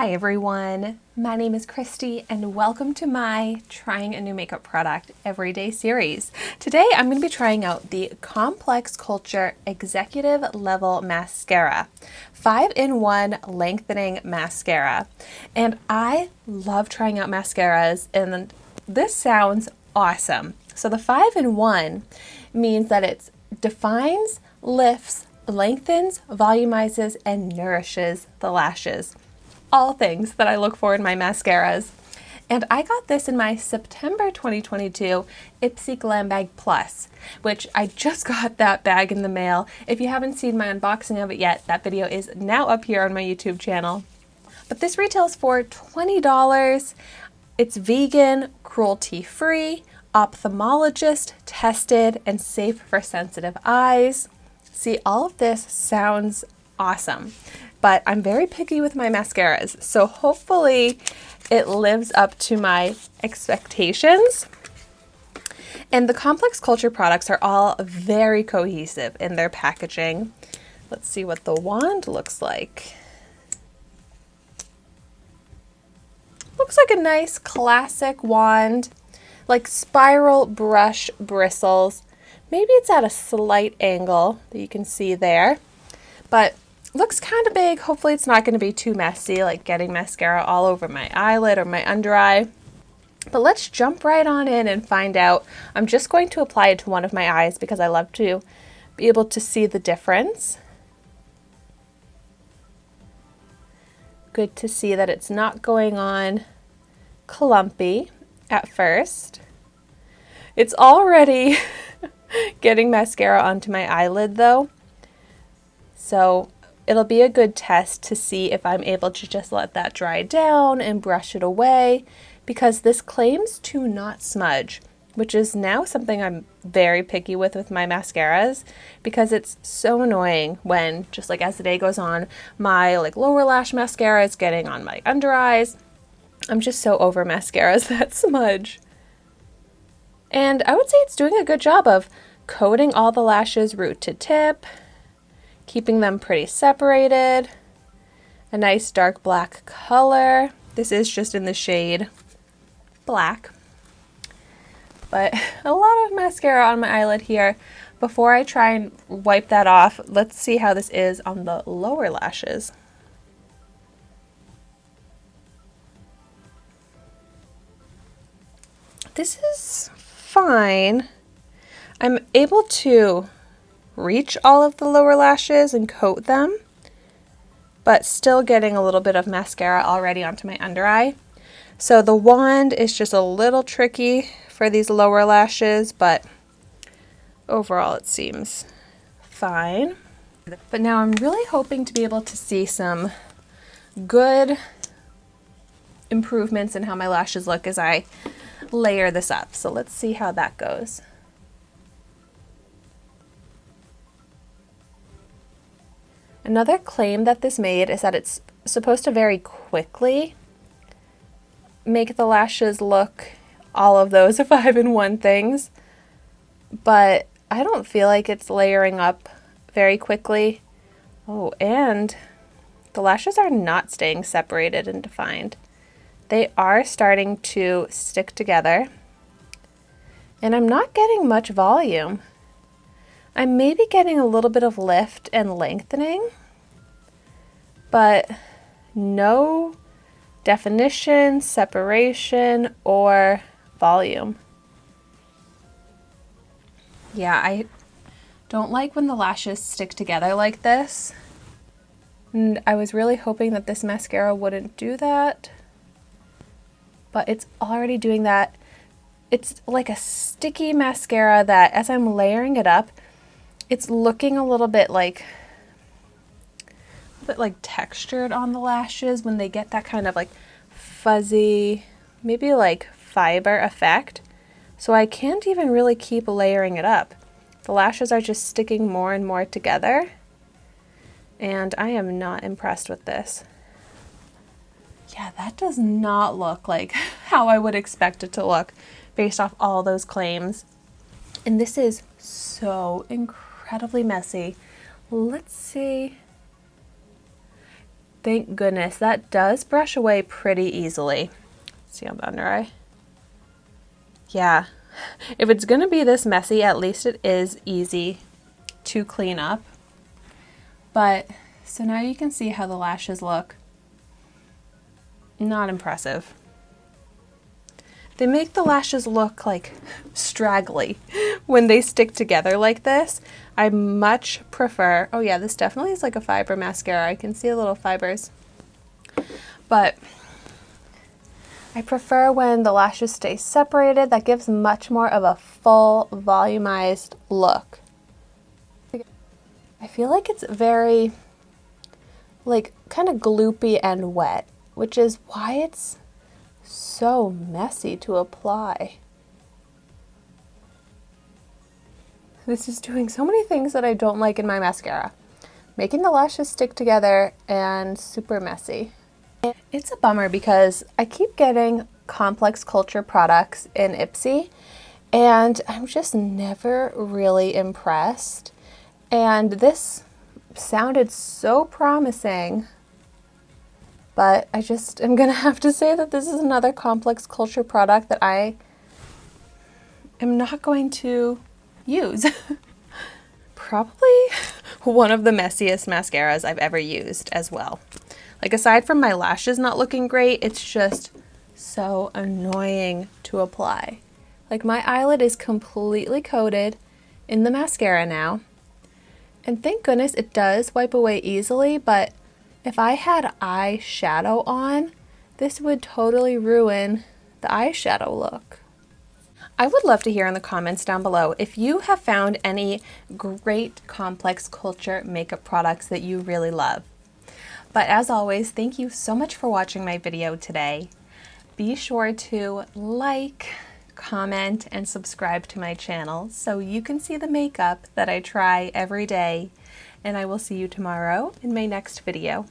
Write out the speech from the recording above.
Hi everyone, my name is Christy and welcome to my Trying a New Makeup Product Everyday series. Today I'm going to be trying out the Complex Culture Executive Level Mascara, 5-in-1 Lengthening Mascara. And I love trying out mascaras and this sounds awesome. So the 5-in-1 means that it defines, lifts, lengthens, volumizes, and nourishes the lashes. All things that I look for in my mascaras. And I got this in my September 2022 Ipsy Glam Bag Plus, which I just got that bag in the mail. If you haven't seen my unboxing of it yet, that video is now up here on my YouTube channel. But this retails for $20. It's vegan, cruelty-free, ophthalmologist tested, and safe for sensitive eyes. See, all of this sounds awesome. But I'm very picky with my mascaras, so hopefully it lives up to my expectations. And the Complex Culture products are all very cohesive in their packaging. Let's see what the wand looks like. Looks like a nice classic wand, like spiral brush bristles. Maybe it's at a slight angle that you can see there, but looks kind of big. Hopefully it's not going to be too messy, like getting mascara all over my eyelid or my under eye. But let's jump right on in and find out. I'm just going to apply it to one of my eyes because I love to be able to see the difference. Good to see that it's not going on clumpy at first. It's already getting mascara onto my eyelid though. So it'll be a good test to see if I'm able to just let that dry down and brush it away, because this claims to not smudge, which is now something I'm very picky with my mascaras, because it's so annoying when, just like as the day goes on, my lower lash mascara is getting on my under eyes. I'm just so over mascaras that smudge. And I would say it's doing a good job of coating all the lashes root to tip, keeping them pretty separated. A nice dark black color. This is just in the shade black. But a lot of mascara on my eyelid here. Before I try and wipe that off, let's see how this is on the lower lashes. This is fine. I'm able to reach all of the lower lashes and coat them, but still getting a little bit of mascara already onto my under eye. So the wand is just a little tricky for these lower lashes, but overall it seems fine. But now I'm really hoping to be able to see some good improvements in how my lashes look as I layer this up. So let's see how that goes. Another claim that this made is that it's supposed to very quickly make the lashes look all of those 5-in-1 things, but I don't feel like it's layering up very quickly. Oh, and the lashes are not staying separated and defined. They are starting to stick together, and I'm not getting much volume. I'm maybe getting a little bit of lift and lengthening, but no definition, separation, or volume. Yeah, I don't like when the lashes stick together like this. And I was really hoping that this mascara wouldn't do that, but it's already doing that. It's like a sticky mascara that as I'm layering it up, it's looking a little bit like textured on the lashes when they get that kind of fuzzy, maybe fiber effect. So I can't even really keep layering it up. The lashes are just sticking more and more together, and I am not impressed with this. Yeah, that does not look like how I would expect it to look based off all those claims. And this is so incredibly messy. Let's see. Thank goodness. That does brush away pretty easily. Let's see on the under eye. Yeah, if it's gonna be this messy, at least it is easy to clean up. But, so now you can see how the lashes look. Not impressive. They make the lashes look like straggly when they stick together like this. I much prefer, oh yeah, this definitely is like a fiber mascara. I can see the little fibers. But I prefer when the lashes stay separated. That gives much more of a full, volumized look. I feel like it's very, like, kind of gloopy and wet, which is why it's so messy to apply. This is doing so many things that I don't like in my mascara. Making the lashes stick together and super messy. It's a bummer because I keep getting Complex Culture products in Ipsy and I'm just never really impressed. And this sounded so promising, but I just am gonna have to say that this is another Complex Culture product that I am not going to use. Probably one of the messiest mascaras I've ever used as well. Like, aside from my lashes not looking great, it's just so annoying to apply. Like, my eyelid is completely coated in the mascara now. And thank goodness it does wipe away easily, but if I had eyeshadow on, this would totally ruin the eyeshadow look. I would love to hear in the comments down below if you have found any great Complex Culture makeup products that you really love. But as always, thank you so much for watching my video today. Be sure to like, comment, and subscribe to my channel so you can see the makeup that I try every day. And I will see you tomorrow in my next video.